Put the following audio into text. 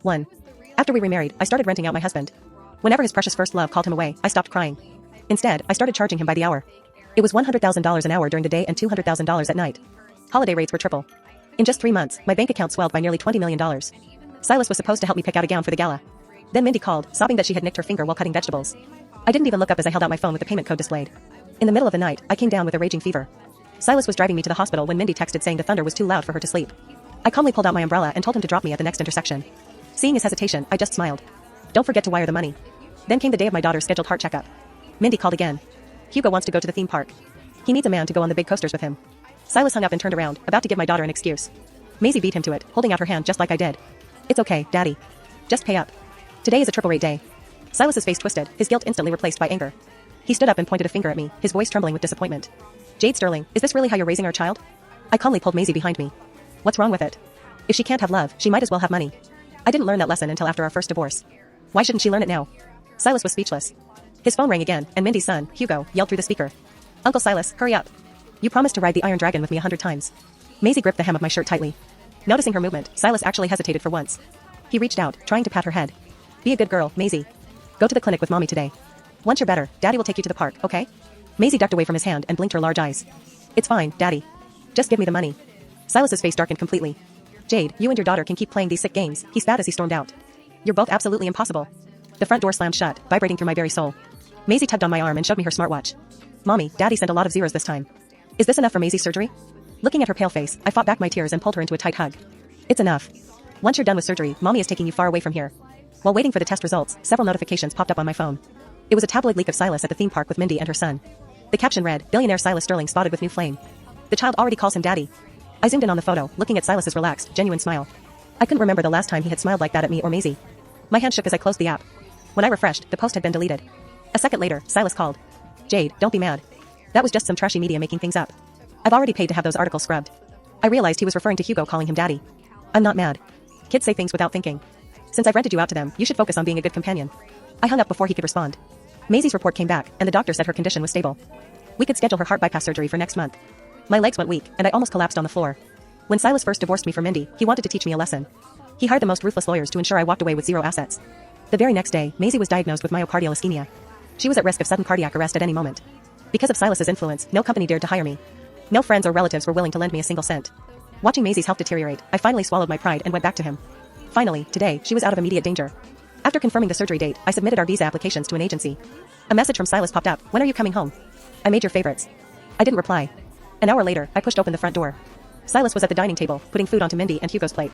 1. After we remarried, I started renting out my husband. Whenever his precious first love called him away, I stopped crying. Instead, I started charging him by the hour. It was $100,000 an hour during the day and $200,000 at night. Holiday rates were triple. In just 3 months, my bank account swelled by nearly $20 million. Silas was supposed to help me pick out a gown for the gala. Then Mindy called, sobbing that she had nicked her finger while cutting vegetables. I didn't even look up as I held out my phone with the payment code displayed. In the middle of the night, I came down with a raging fever. Silas was driving me to the hospital when Mindy texted saying the thunder was too loud for her to sleep. I calmly pulled out my umbrella and told him to drop me at the next intersection. Seeing his hesitation, I just smiled. Don't forget to wire the money. Then came the day of my daughter's scheduled heart checkup. Mindy called again. Hugo wants to go to the theme park. He needs a man to go on the big coasters with him. Silas hung up and turned around, about to give my daughter an excuse. Maisie beat him to it, holding out her hand just like I did. It's okay, Daddy. Just pay up. Today is a triple rate day. Silas's face twisted, his guilt instantly replaced by anger. He stood up and pointed a finger at me, his voice trembling with disappointment. Jade Sterling, is this really how you're raising our child? I calmly pulled Maisie behind me. What's wrong with it? If she can't have love, she might as well have money. I didn't learn that lesson until after our first divorce. Why shouldn't she learn it now? Silas was speechless. His phone rang again, and Mindy's son, Hugo, yelled through the speaker. Uncle Silas, hurry up. You promised to ride the Iron Dragon with me 100 times. Maisie gripped the hem of my shirt tightly. Noticing her movement, Silas actually hesitated for once. He reached out, trying to pat her head. Be a good girl, Maisie. Go to the clinic with Mommy today. Once you're better, Daddy will take you to the park, okay? Maisie ducked away from his hand and blinked her large eyes. It's fine, Daddy. Just give me the money. Silas's face darkened completely. Jade, you and your daughter can keep playing these sick games, he spat as he stormed out. You're both absolutely impossible. The front door slammed shut, vibrating through my very soul. Maisie tugged on my arm and showed me her smartwatch. Mommy, Daddy sent a lot of zeros this time. Is this enough for Maisie's surgery? Looking at her pale face, I fought back my tears and pulled her into a tight hug. It's enough. Once you're done with surgery, Mommy is taking you far away from here. While waiting for the test results, several notifications popped up on my phone. It was a tabloid leak of Silas at the theme park with Mindy and her son. The caption read, billionaire Silas Sterling spotted with new flame. The child already calls him Daddy. I zoomed in on the photo, looking at Silas's relaxed, genuine smile. I couldn't remember the last time he had smiled like that at me or Maisie. My hand shook as I closed the app. When I refreshed, the post had been deleted. A second later, Silas called. Jade, don't be mad. That was just some trashy media making things up. I've already paid to have those articles scrubbed. I realized he was referring to Hugo calling him Daddy. I'm not mad. Kids say things without thinking. Since I've rented you out to them, you should focus on being a good companion. I hung up before he could respond. Maisie's report came back, and the doctor said her condition was stable. We could schedule her heart bypass surgery for next month. My legs went weak, and I almost collapsed on the floor. When Silas first divorced me from Mindy, he wanted to teach me a lesson. He hired the most ruthless lawyers to ensure I walked away with zero assets. The very next day, Maisie was diagnosed with myocardial ischemia. She was at risk of sudden cardiac arrest at any moment. Because of Silas's influence, no company dared to hire me. No friends or relatives were willing to lend me a single cent. Watching Maisie's health deteriorate, I finally swallowed my pride and went back to him. Finally, today, she was out of immediate danger. After confirming the surgery date, I submitted our visa applications to an agency. A message from Silas popped up, when are you coming home? I made your favorites. I didn't reply. An hour later, I pushed open the front door. Silas was at the dining table, putting food onto Mindy and Hugo's plate.